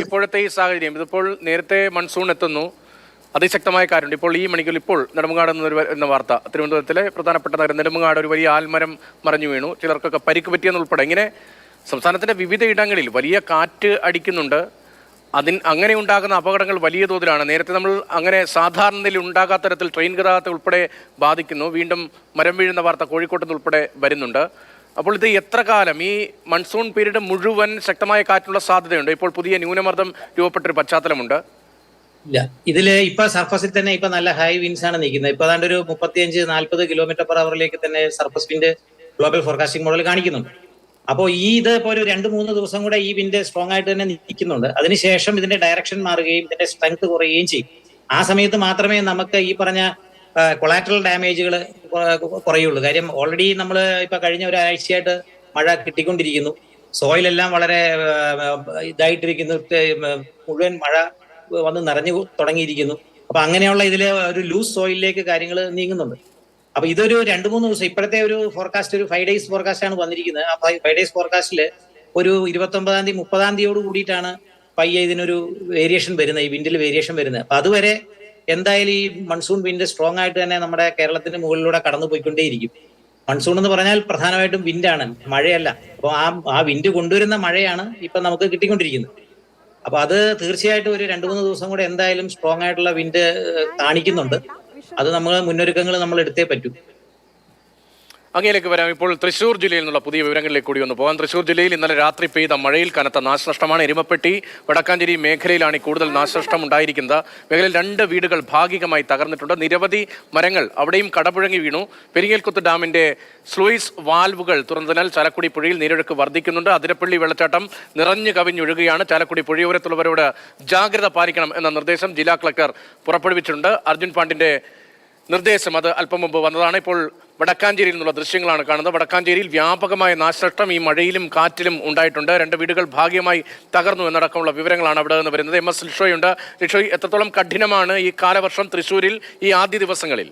ഇപ്പോഴത്തെ ഈ സാഹചര്യം, ഇതിപ്പോൾ നേരത്തെ മൺസൂൺ എത്തുന്നു, അതിശക്തമായ കാര്യമുണ്ട്. ഇപ്പോൾ ഈ മണിക്കൂർ ഇപ്പോൾ നെടുമങ്ങാട് എന്ന വാർത്ത, തിരുവനന്തപുരത്തിലെ പ്രധാനപ്പെട്ട നഗരം നെടുമങ്ങാട് ഒരു വലിയ ആൽമരം മറിഞ്ഞു വീണു, ചിലർക്കൊക്കെ പരിക്ക് പറ്റിയെന്നുൾപ്പെടെ ഇങ്ങനെ സംസ്ഥാനത്തിന്റെ വിവിധ ഇടങ്ങളിൽ വലിയ കാറ്റ് അടിക്കുന്നുണ്ട്. അങ്ങനെ ഉണ്ടാകുന്ന അപകടങ്ങൾ വലിയ തോതിലാണ്. നേരത്തെ നമ്മൾ അങ്ങനെ സാധാരണ നിലയിൽ ഉണ്ടാകാത്ത തരത്തിൽ ട്രെയിൻ ഗതാഗതത്തെ ഉൾപ്പെടെ ബാധിക്കുന്നു. വീണ്ടും മരം വീഴുന്ന വാർത്ത കോഴിക്കോട്ട് നിന്ന് ഉൾപ്പെടെ വരുന്നുണ്ട്. അപ്പോൾ ഇത് എത്ര കാലം, ഈ മൺസൂൺ പീരീഡ് മുഴുവൻ ശക്തമായ കാറ്റിനുള്ള സാധ്യതയുണ്ട്? ഇപ്പോൾ പുതിയ ന്യൂനമർദ്ദം രൂപപ്പെട്ടൊരു പശ്ചാത്തലമുണ്ട്. ഇല്ല, ഇതില് ഇപ്പൊ സർഫസിൽ തന്നെ ഇപ്പൊ നല്ല ഹൈ വിൻസ് ആണ് നിൽക്കുന്നത്. ഇപ്പൊ ഏതാണ്ട് ഒരു 35-40 km/h തന്നെ surface wind global forecasting model കാണിക്കുന്നുണ്ട്. അപ്പോൾ ഇത് ഇപ്പോൾ ഒരു 2-3 ദിവസം കൂടെ ഈ വിൻഡ് സ്ട്രോങ് ആയിട്ട് തന്നെ നിൽക്കുന്നുണ്ട്. അതിനുശേഷം ഇതിന്റെ ഡയറക്ഷൻ മാറുകയും ഇതിന്റെ സ്ട്രെങ്ത് കുറയുകയും ചെയ്യും. ആ സമയത്ത് മാത്രമേ നമുക്ക് ഈ പറഞ്ഞ കൊളാറ്ററൽ ഡാമേജുകൾ കുറയുള്ളൂ. കാര്യം ഓൾറെഡി നമ്മൾ ഇപ്പൊ കഴിഞ്ഞ ഒരാഴ്ചയായിട്ട് മഴ കിട്ടിക്കൊണ്ടിരിക്കുന്നു. സോയിലെല്ലാം വളരെ ഇതായിട്ടിരിക്കുന്നു, മുഴുവൻ മഴ വന്ന് നിറഞ്ഞു തുടങ്ങിയിരിക്കുന്നു. അപ്പൊ അങ്ങനെയുള്ള ഇതില് ഒരു ലൂസ് സോയിലിലേക്ക് കാര്യങ്ങൾ നീങ്ങുന്നുണ്ട്. അപ്പൊ ഇതൊരു 2-3 ദിവസം, ഇപ്പോഴത്തെ ഒരു ഫോർകാസ്റ്റ് ഒരു 5 ഡേയ്സ് ഫോർകാസ്റ്റ് ആണ് വന്നിരിക്കുന്നത്. ആ 5 ഡേയ്സ് ഫോർകാസ്റ്റില് ഒരു 29-ാം തീയതി 30-ാം തീയതിയോട് കൂടിയിട്ടാണ് പയ്യെ ഇതിനൊരു വേരിയേഷൻ വരുന്നത്, ഈ വിൻഡിൽ വേരിയേഷൻ വരുന്നത്. അപ്പൊ അതുവരെ എന്തായാലും ഈ മൺസൂൺ വിൻഡ് സ്ട്രോങ് ആയിട്ട് തന്നെ നമ്മുടെ കേരളത്തിന്റെ മുകളിലൂടെ കടന്നു പോയിക്കൊണ്ടേയിരിക്കും. മൺസൂൺ എന്ന് പറഞ്ഞാൽ പ്രധാനമായിട്ടും വിൻഡാണ്, മഴയല്ല. അപ്പോൾ ആ വിൻഡ് കൊണ്ടുവരുന്ന മഴയാണ് ഇപ്പൊ നമുക്ക് കിട്ടിക്കൊണ്ടിരിക്കുന്നത്. അപ്പൊ അത് തീർച്ചയായിട്ടും ഒരു 2-3 ദിവസം കൂടെ എന്തായാലും സ്ട്രോങ് ആയിട്ടുള്ള വിൻഡ് കാണിക്കുന്നുണ്ട്. അത് നമ്മൾ മുന്നൊരുക്കങ്ങൾ നമ്മൾ എടുത്തേ പറ്റൂ. അങ്ങയിലേക്ക് വരാം. ഇപ്പോൾ തൃശ്ശൂർ ജില്ലയിൽ നിന്നുള്ള പുതിയ വിവരങ്ങളിലേക്ക് കൂടി ഒന്ന് പോകാം. തൃശ്ശൂർ ജില്ലയിൽ ഇന്നലെ രാത്രി പെയ്ത മഴയിൽ കനത്ത നാശനഷ്ടമാണ്. എരുമപ്പെട്ടി വടക്കാഞ്ചേരി മേഖലയിലാണ് കൂടുതൽ നാശനഷ്ടം ഉണ്ടായിരിക്കുന്നത്. മേഖലയിൽ 2 വീടുകൾ ഭാഗികമായി തകർന്നിട്ടുണ്ട്. നിരവധി മരങ്ങൾ അവിടെയും കടപുഴങ്ങി വീണു. പെരിങ്ങൽകുത്ത് ഡാമിന്റെ സ്ലൂയിസ് വാൽവുകൾ തുറന്നതിനാൽ ചാലക്കുടി പുഴയിൽ നീരൊഴുക്ക് വർദ്ധിക്കുന്നുണ്ട്. അതിരപ്പള്ളി വെള്ളച്ചാട്ടം നിറഞ്ഞു കവിഞ്ഞൊഴുകുകയാണ്. ചാലക്കുടി പുഴയോരത്തുള്ളവരോട് ജാഗ്രത പാലിക്കണം എന്ന നിർദ്ദേശം ജില്ലാ കളക്ടർ പുറപ്പെടുവിച്ചിട്ടുണ്ട്. അർജുൻ പാണ്ഡിന്റെ നിർദ്ദേശം അത് അല്പം മുമ്പ് വന്നതാണ്. ഇപ്പോൾ വടക്കാഞ്ചേരിയിൽ നിന്നുള്ള ദൃശ്യങ്ങളാണ് കാണുന്നത്. വടക്കാഞ്ചേരിയിൽ വ്യാപകമായ നാശനഷ്ടം ഈ മഴയിലും കാറ്റിലും ഉണ്ടായിട്ടുണ്ട്. 2 വീടുകൾ ഭാഗികമായി തകർന്നു എന്നടക്കമുള്ള വിവരങ്ങളാണ് അവിടെ നിന്ന് വരുന്നത്. MS ലിഷോയുണ്ട്. ലിഷോയ്, എത്രത്തോളം കഠിനമാണ് ഈ കാലവർഷം തൃശ്ശൂരിൽ ഈ ആദ്യ ദിവസങ്ങളിൽ?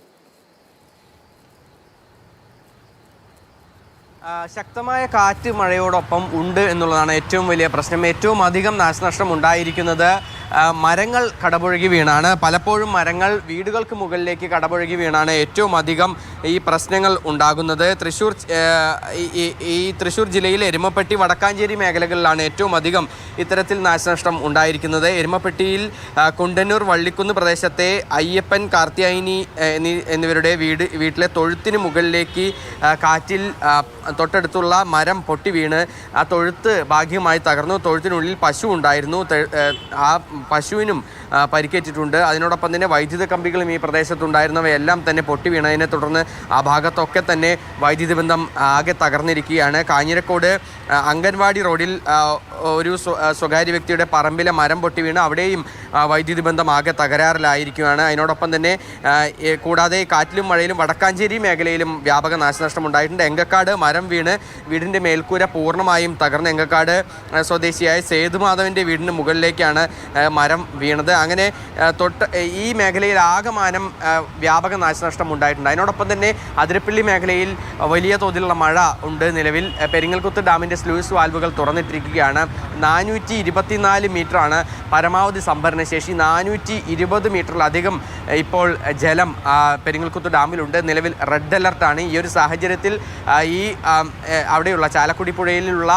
ശക്തമായ കാറ്റ് മഴയോടൊപ്പം ഉണ്ട് എന്നുള്ളതാണ് ഏറ്റവും വലിയ പ്രശ്നം. ഏറ്റവും അധികം നാശനഷ്ടം ഉണ്ടായിരിക്കുന്നത് മരങ്ങൾ കടപുഴകി വീണാണ്. പലപ്പോഴും മരങ്ങൾ വീടുകൾക്ക് മുകളിലേക്ക് കടപുഴകി വീണാണ് ഏറ്റവും അധികം ഈ പ്രശ്നങ്ങൾ ഉണ്ടാകുന്നത്. തൃശ്ശൂർ ജില്ലയിലെ എരുമപ്പെട്ടി വടക്കാഞ്ചേരി മേഖലകളിലാണ് ഏറ്റവും അധികം ഇത്തരത്തിൽ നാശനഷ്ടം ഉണ്ടായിരിക്കുന്നത്. എരുമപ്പെട്ടിയിൽ കുണ്ടന്നൂർ വള്ളിക്കുന്ന് പ്രദേശത്തെ അയ്യപ്പൻ കാർത്തിയായിനി എന്നിവരുടെ വീട്ടിലെ തൊഴുത്തിന് മുകളിലേക്ക് കാറ്റിൽ തൊട്ടടുത്തുള്ള മരം പൊട്ടി വീണ് ആ തൊഴുത്ത് ഭാഗികമായി തകർന്നു. തൊഴുത്തിനുള്ളിൽ പശു ഉണ്ടായിരുന്നു. ആ പശുവിനും പരിക്കേറ്റിട്ടുണ്ട്. അതിനോടൊപ്പം തന്നെ വൈദ്യുത കമ്പികളും ഈ പ്രദേശത്തുണ്ടായിരുന്നവയെല്ലാം തന്നെ പൊട്ടി വീണതിനെ തുടർന്ന് ആ ഭാഗത്തൊക്കെ തന്നെ വൈദ്യുതി ബന്ധം ആകെ തകർന്നിരിക്കുകയാണ്. കാഞ്ഞിരക്കോട് അംഗൻവാടി റോഡിൽ ഒരു സ്വകാര്യ വ്യക്തിയുടെ പറമ്പിലെ മരം പൊട്ടി വീണ് അവിടെയും വൈദ്യുതി ബന്ധം ആകെ തകരാറിലായിരിക്കുകയാണ്. അതിനോടൊപ്പം തന്നെ കൂടാതെ കാറ്റിലും മഴയിലും വടക്കാഞ്ചേരി മേഖലയിലും വ്യാപക നാശനഷ്ടം ഉണ്ടായിട്ടുണ്ട്. എങ്കക്കാട് മരം വീണ് വീടിൻ്റെ മേൽക്കൂര പൂർണ്ണമായും തകർന്ന് എങ്കക്കാട് സ്വദേശിയായ സേതുമാധവൻ്റെ വീടിന് മുകളിലേക്കാണ് മരം വീണത്. അങ്ങനെ ഈ മേഖലയിൽ ആകമാനം വ്യാപക നാശനഷ്ടം ഉണ്ടായിട്ടുണ്ട്. അതിനോടൊപ്പം തന്നെ അതിരപ്പള്ളി മേഖലയിൽ വലിയ തോതിലുള്ള മഴ ഉണ്ട്. നിലവിൽ പെരിങ്ങൽകുത്ത് ഡാമിൻ്റെ സ്ലൂയിസ് വാൽവുകൾ തുറന്നിട്ടിരിക്കുകയാണ്. 424 മീറ്ററാണ് പരമാവധി സംഭരണശേഷി. 420 മീറ്ററിലധികം ഇപ്പോൾ ജലം പെരിങ്ങൽകുത്ത് ഡാമിലുണ്ട്. നിലവിൽ റെഡ് അലർട്ടാണ്. ഈ ഒരു സാഹചര്യത്തിൽ ഈ അവിടെയുള്ള ചാലക്കുടി പുഴയിലുള്ള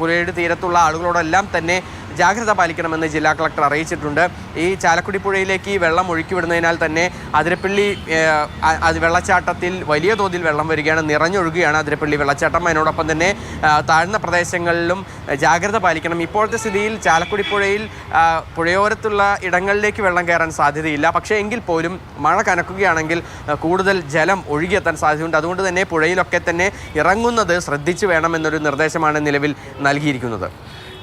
പുഴയുടെ തീരത്തുള്ള ആളുകളോടെല്ലാം തന്നെ ജാഗ്രത പാലിക്കണമെന്ന് ജില്ലാ കളക്ടർ അറിയിച്ചിട്ടുണ്ട്. ഈ ചാലക്കുടി പുഴയിലേക്ക് വെള്ളം ഒഴുക്കിവിടുന്നതിനാൽ തന്നെ അതിരപ്പള്ളി വെള്ളച്ചാട്ടത്തിൽ വലിയ തോതിൽ വെള്ളം വരികയാണ്, നിറഞ്ഞൊഴുകുകയാണ് അതിരപ്പള്ളി വെള്ളച്ചാട്ടം. അതിനോടൊപ്പം തന്നെ താഴ്ന്ന പ്രദേശങ്ങളിലും ജാഗ്രത പാലിക്കണം. ഇപ്പോഴത്തെ സ്ഥിതിയിൽ ചാലക്കുടി പുഴയിൽ പുഴയോരത്തുള്ള ഇടങ്ങളിലേക്ക് വെള്ളം കയറാൻ സാധ്യതയില്ല. പക്ഷേ എങ്കിൽ പോലും മഴ കനക്കുകയാണെങ്കിൽ കൂടുതൽ ജലം ഒഴുകിയെത്താൻ സാധ്യതയുണ്ട്. അതുകൊണ്ട് തന്നെ പുഴയിലൊക്കെ തന്നെ ഇറങ്ങുന്നത് ശ്രദ്ധിച്ചു വേണമെന്നൊരു നിർദ്ദേശമാണ് നിലവിൽ നൽകിയിരിക്കുന്നത്.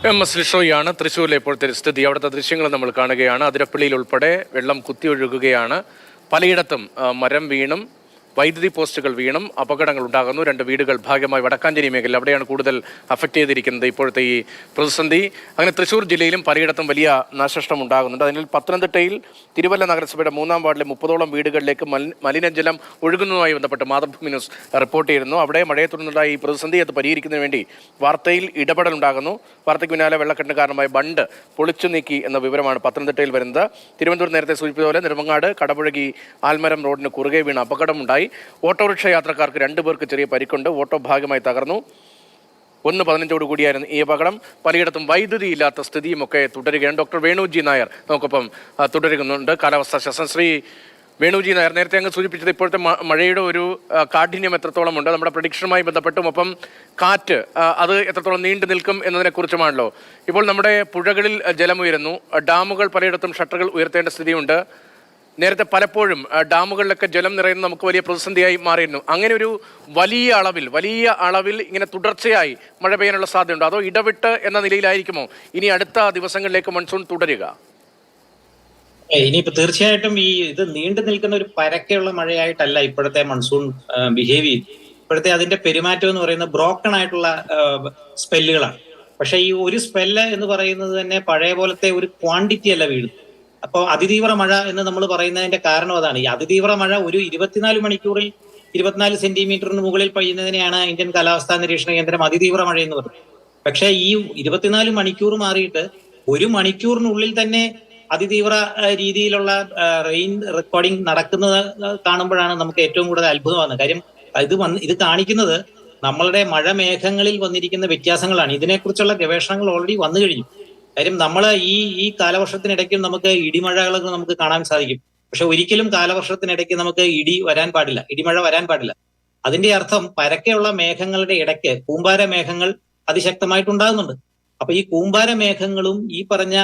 MS ലിഷോയാണ്. തൃശ്ശൂരിലെ ഇപ്പോഴത്തെ സ്ഥിതി, അവിടുത്തെ ദൃശ്യങ്ങൾ നമ്മൾ കാണുകയാണ്. അതിരപ്പള്ളിയിൽ ഉൾപ്പെടെ വെള്ളം കുത്തിയൊഴുകുകയാണ്. പലയിടത്തും മരം വീണും വൈദ്യുതി പോസ്റ്റുകൾ വീണും അപകടങ്ങൾ ഉണ്ടാകുന്നു. 2 വീടുകൾ ഭാഗമായി വടക്കാഞ്ചേരി മേഖല അവിടെയാണ് കൂടുതൽ അഫക്റ്റ് ചെയ്തിരിക്കുന്നത് ഇപ്പോഴത്തെ ഈ പ്രതിസന്ധി. അങ്ങനെ തൃശ്ശൂർ ജില്ലയിലും പലയിടത്തും വലിയ നാശനഷ്ടം ഉണ്ടാകുന്നുണ്ട്. അതിനാൽ പത്തനംതിട്ടയിൽ തിരുവല്ല നഗരസഭയുടെ 3-ാം വാർഡിലെ 30ഓളം വീടുകളിലേക്ക് മലിനജലം ഒഴുകുന്നതുമായി ബന്ധപ്പെട്ട് മാതൃഭൂമി ന്യൂസ് റിപ്പോർട്ട് ചെയ്യുന്നു. അവിടെ മഴയെ തുടർന്നുണ്ടായ ഈ പ്രതിസന്ധി അത് പരിഹരിക്കുന്നതിന് വേണ്ടി വാർത്തയിൽ ഇടപെടൽ ഉണ്ടാകുന്നു. വാർത്തയ്ക്ക് പിന്നാലെ വെള്ളക്കെട്ടിന് കാരണമായ ബണ്ട് പൊളിച്ചു നീക്കി എന്ന വിവരമാണ് പത്തനംതിട്ടയിൽ വരുന്നത്. തിരുവനന്തപുരം നേരത്തെ സൂചിപ്പിച്ചതുപോലെ നെടുമങ്ങാട് കടപുഴകി ആൽമരം റോഡിന് കുറുകെ വീണ് അപകടമുണ്ടായി. ഓട്ടോറിക്ഷ യാത്രക്കാർക്ക് 2 പേർക്ക് ചെറിയ പരിക്കുണ്ട്. ഓട്ടോ ഭാഗമായി തകർന്നു. 1:15 കൂടിയായിരുന്നു ഈ അപകടം. പലയിടത്തും വൈദ്യുതി ഇല്ലാത്ത സ്ഥിതിയുമൊക്കെ തുടരുകയാണ്. ഡോക്ടർ വേണുജി നായർ നമുക്കൊപ്പം തുടരുന്നുണ്ട്, കാലാവസ്ഥാ ശാസ്ത്രജ്ഞൻ. ശ്രീ വേണുജി നായർ, നേരത്തെ അങ്ങ് സൂചിപ്പിച്ചത് ഇപ്പോഴത്തെ മഴയുടെ ഒരു കാഠിന്യം എത്രത്തോളം ഉണ്ട്, നമ്മുടെ പ്രഡിക്ഷനുമായി ബന്ധപ്പെട്ടും ഒപ്പം കാറ്റ് അത് എത്രത്തോളം നീണ്ടു നിൽക്കും എന്നതിനെക്കുറിച്ചുമാണല്ലോ. ഇപ്പോൾ നമ്മുടെ പുഴകളിൽ ജലമുയരുന്നു. ഡാമുകൾ പലയിടത്തും ഷട്ടറുകൾ ഉയർത്തേണ്ട സ്ഥിതിയുണ്ട്. നേരത്തെ പലപ്പോഴും ഡാമുകളിലൊക്കെ ജലം നിറയുന്നത് നമുക്ക് വലിയ പ്രതിസന്ധിയായി മാറിയിരുന്നു. അങ്ങനെ ഒരു വലിയ അളവിൽ ഇങ്ങനെ തുടർച്ചയായി മഴ പെയ്യാനുള്ള സാധ്യതയുണ്ടോ, അതോ ഇടവിട്ട് എന്ന നിലയിലായിരിക്കുമോ ഇനി അടുത്ത ദിവസങ്ങളിലേക്ക് മൺസൂൺ തുടരുക? ഇനിയിപ്പോ തീർച്ചയായിട്ടും ഇത് നീണ്ടു നിൽക്കുന്ന ഒരു പരക്കെയുള്ള മഴയായിട്ടല്ല ഇപ്പോഴത്തെ മൺസൂൺ ബിഹേവ് ചെയ്ത്. ഇപ്പോഴത്തെ അതിന്റെ പെരുമാറ്റം എന്ന് പറയുന്നത് ബ്രോക്കൺ ആയിട്ടുള്ള സ്പെല്ലുകളാണ്. പക്ഷെ ഈ ഒരു സ്പെല്ല് എന്ന് പറയുന്നത് തന്നെ പഴയ പോലത്തെ ഒരു ക്വാണ്ടിറ്റി അല്ല വീഴുന്നത്. അപ്പോൾ അതിതീവ്ര മഴ എന്ന് നമ്മൾ പറയുന്നതിന്റെ കാരണം അതാണ്. ഈ അതിതീവ്ര മഴ ഒരു 24 മണിക്കൂറിൽ 24 സെന്റിമീറ്ററിന് മുകളിൽ പെയ്യുന്നതിനെയാണ് ഇന്ത്യൻ കാലാവസ്ഥാ നിരീക്ഷണ കേന്ദ്രം അതിതീവ്ര മഴ എന്ന് പറയുന്നത്. പക്ഷേ ഈ 24 മണിക്കൂർ മാറിയിട്ട് 1 മണിക്കൂറിനുള്ളിൽ തന്നെ അതിതീവ്ര രീതിയിലുള്ള റെയിൻ റെക്കോർഡിംഗ് നടക്കുന്നത് കാണുമ്പോഴാണ് നമുക്ക് ഏറ്റവും കൂടുതൽ അത്ഭുതമാകുന്നത്. കാര്യം ഇത് കാണിക്കുന്നത് നമ്മളുടെ മഴ മേഘങ്ങളിൽ വന്നിരിക്കുന്ന വ്യത്യാസങ്ങളാണ്. ഇതിനെക്കുറിച്ചുള്ള ഗവേഷണങ്ങൾ ഓൾറെഡി വന്നു കഴിഞ്ഞു. കാര്യം നമ്മൾ ഈ കാലവർഷത്തിനിടയ്ക്കും നമുക്ക് ഇടിമഴകളൊക്കെ നമുക്ക് കാണാൻ സാധിക്കും. പക്ഷെ ഒരിക്കലും കാലവർഷത്തിനിടയ്ക്ക് നമുക്ക് ഇടിമഴ വരാൻ പാടില്ല. അതിന്റെ അർത്ഥം പരക്കെയുള്ള മേഘങ്ങളുടെ ഇടയ്ക്ക് കൂമ്പാര മേഘങ്ങൾ അതിശക്തമായിട്ടുണ്ടാകുന്നുണ്ട്. അപ്പൊ ഈ കൂമ്പാര മേഘങ്ങളും ഈ പറഞ്ഞ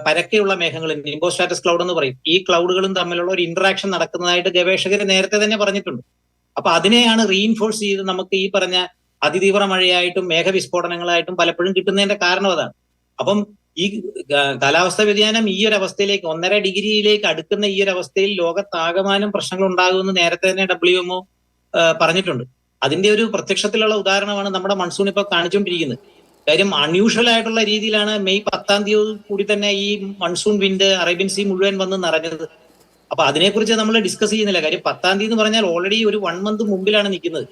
പരക്കെയുള്ള മേഘങ്ങളും നിംബോസ്ട്രാറ്റസ് ക്ലൗഡ് എന്ന് പറയും, ഈ ക്ലൗഡുകളും തമ്മിലുള്ള ഒരു ഇന്ററാക്ഷൻ നടക്കുന്നതായിട്ട് ഗവേഷകർ നേരത്തെ തന്നെ പറഞ്ഞിട്ടുണ്ട്. അപ്പൊ അതിനെയാണ് റീഇൻഫോഴ്സ് ചെയ്ത് നമുക്ക് ഈ പറഞ്ഞ അതിതീവ്ര മഴയായിട്ടും മേഘവിസ്ഫോടനങ്ങളായിട്ടും പലപ്പോഴും കിട്ടുന്നതിന്റെ കാരണം അതാണ്. അപ്പം ഈ കാലാവസ്ഥാ വ്യതിയാനം ഈ ഒരു അവസ്ഥയിലേക്ക് 1.5 ഡിഗ്രിയിലേക്ക് അടുക്കുന്ന ഈ ഒരു അവസ്ഥയിൽ ലോകത്താകമാനം പ്രശ്നങ്ങൾ ഉണ്ടാകുമെന്ന് നേരത്തെ തന്നെ WMO പറഞ്ഞിട്ടുണ്ട്. അതിന്റെ ഒരു പ്രത്യക്ഷത്തിലുള്ള ഉദാഹരണമാണ് നമ്മുടെ മൺസൂൺ ഇപ്പൊ കാണിച്ചുകൊണ്ടിരിക്കുന്നത്. കാര്യം അൺയൂഷ്വൽ ആയിട്ടുള്ള രീതിയിലാണ് മെയ് 10-ാം തീയതി കൂടി തന്നെ ഈ മൺസൂൺ വിൻഡ് അറേബ്യൻ സീ മുഴുവൻ വന്ന് നിറഞ്ഞത്. അപ്പൊ അതിനെക്കുറിച്ച് നമ്മൾ ഡിസ്കസ് ചെയ്യുന്നില്ല. കാര്യം 10-ാം തീയതി എന്ന് പറഞ്ഞാൽ ഓൾറെഡി ഒരു 1 മന്ത് മുമ്പിലാണ് നിൽക്കുന്നത്.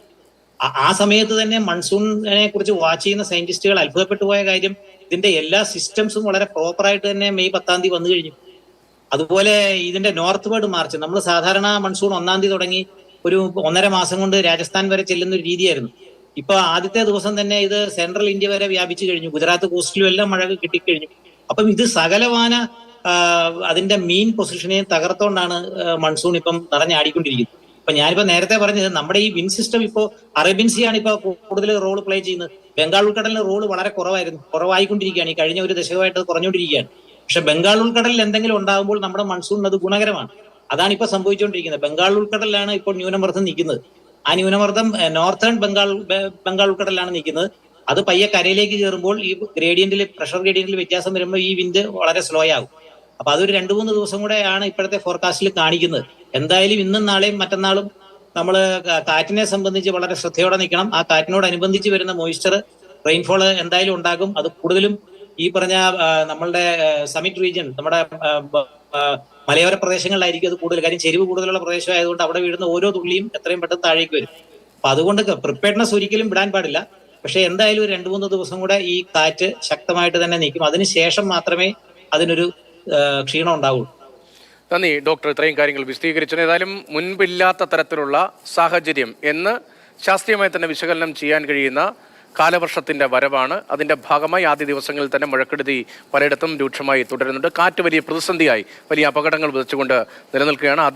ആ സമയത്ത് തന്നെ മൺസൂണിനെ കുറിച്ച് വാച്ച് ചെയ്യുന്ന സയന്റിസ്റ്റുകൾ അത്ഭുതപ്പെട്ടു പോയ കാര്യം ഇതിന്റെ എല്ലാ സിസ്റ്റംസും വളരെ പ്രോപ്പറായിട്ട് തന്നെ മെയ് 10-ാം തീയതി വന്നു കഴിഞ്ഞു. അതുപോലെ ഇതിന്റെ നോർത്ത് വേർഡ് മാർച്ച്, നമ്മൾ സാധാരണ മൺസൂൺ 1-ാം തീയതി തുടങ്ങി ഒരു 1.5 മാസം കൊണ്ട് രാജസ്ഥാൻ വരെ ചെല്ലുന്ന ഒരു രീതിയായിരുന്നു. ഇപ്പൊ ആദ്യത്തെ ദിവസം തന്നെ ഇത് സെൻട്രൽ ഇന്ത്യ വരെ വ്യാപിച്ചു കഴിഞ്ഞു. ഗുജറാത്ത് കോസ്റ്റിലും എല്ലാം മഴ കിട്ടിക്കഴിഞ്ഞു. അപ്പം ഇത് സകലമാന അതിന്റെ മീൻ പൊസിഷനെയും തകർത്തോണ്ടാണ് മൺസൂൺ ഇപ്പം നിറഞ്ഞാടിക്കൊണ്ടിരിക്കുന്നത്. അപ്പൊ ഞാനിപ്പോ നേരത്തെ പറഞ്ഞത് നമ്മുടെ ഈ വിൻഡ് സിസ്റ്റം ഇപ്പോ അറേബ്യൻ സീ ആണ് ഇപ്പൊ കൂടുതൽ റോൾ പ്ലേ ചെയ്യുന്നത്. ബംഗാൾ ഉൾക്കടലിന് റോള് വളരെ കുറവായിക്കൊണ്ടിരിക്കുകയാണ്. ഈ കഴിഞ്ഞ ഒരു ദശകമായിട്ട് കുറഞ്ഞുകൊണ്ടിരിക്കുകയാണ്. പക്ഷെ ബംഗാൾ ഉൾക്കടലിൽ എന്തെങ്കിലും ഉണ്ടാകുമ്പോൾ നമ്മുടെ മൺസൂണിന് അത് ഗുണകരമാണ്. അതാണ് ഇപ്പൊ സംഭവിച്ചുകൊണ്ടിരിക്കുന്നത്. ബംഗാൾ ഉൾക്കടലിലാണ് ഇപ്പോൾ ന്യൂനമർദ്ദം നിൽക്കുന്നത്. ആ ന്യൂനമർദ്ദം നോർത്തേൺ ബംഗാൾ ഉൾക്കടലിലാണ് നിൽക്കുന്നത്. അത് പയ്യെ കരയിലേക്ക് കയറുമ്പോൾ ഈ പ്രഷർ ഗ്രേഡിയന്റിൽ വ്യത്യാസം വരുമ്പോൾ ഈ വിൻഡ് വളരെ സ്ലോ ആകും. അപ്പൊ അതൊരു 2-3 ദിവസം കൂടെയാണ് ഇപ്പോഴത്തെ ഫോർകാസ്റ്റിൽ കാണിക്കുന്നത്. എന്തായാലും ഇന്നും നാളെയും മറ്റന്നാളും നമ്മൾ കാറ്റിനെ സംബന്ധിച്ച് വളരെ ശ്രദ്ധയോടെ നിൽക്കണം. ആ കാറ്റിനോടനുബന്ധിച്ച് വരുന്ന മോയ്സ്ചർ റെയിൻഫോൾ എന്തായാലും ഉണ്ടാകും. അത് കൂടുതലും ഈ പറഞ്ഞ നമ്മളുടെ സമിറ്റ് റീജിയൻ, നമ്മുടെ മലയോര പ്രദേശങ്ങളിലായിരിക്കും അത് കൂടുതൽ. കാര്യം ചെരിവ് കൂടുതലുള്ള പ്രദേശമായതുകൊണ്ട് അവിടെ വീഴുന്ന ഓരോ തുള്ളിയും എത്രയും പെട്ടെന്ന് താഴേക്ക് വരും. അപ്പൊ അതുകൊണ്ട് പ്രിപ്പയർഡ്നെസ് ഒരിക്കലും വിടാൻ പാടില്ല. പക്ഷെ എന്തായാലും ഒരു 2-3 ദിവസം കൂടെ ഈ കാറ്റ് ശക്തമായിട്ട് തന്നെ നിൽക്കും. അതിനുശേഷം മാത്രമേ അതിനൊരു ക്ഷീണം ഉണ്ടാവുള്ളൂ. നന്ദി ഡോക്ടർ, ഇത്രയും കാര്യങ്ങൾ വിശദീകരിച്ചത്. ഏതായാലും മുൻപില്ലാത്ത തരത്തിലുള്ള സാഹചര്യം എന്ന് ശാസ്ത്രീയമായി തന്നെ വിശകലനം ചെയ്യാൻ കഴിയുന്ന കാലവർഷത്തിന്റെ വരവാണ്. അതിന്റെ ഭാഗമായി ആദ്യ ദിവസങ്ങളിൽ തന്നെ മഴക്കെടുതി പലയിടത്തും രൂക്ഷമായി തുടരുന്നുണ്ട്. കാറ്റ് വലിയ പ്രതിസന്ധിയായി, വലിയ അപകടങ്ങൾ വിതച്ചുകൊണ്ട് നിലനിൽക്കുകയാണ്.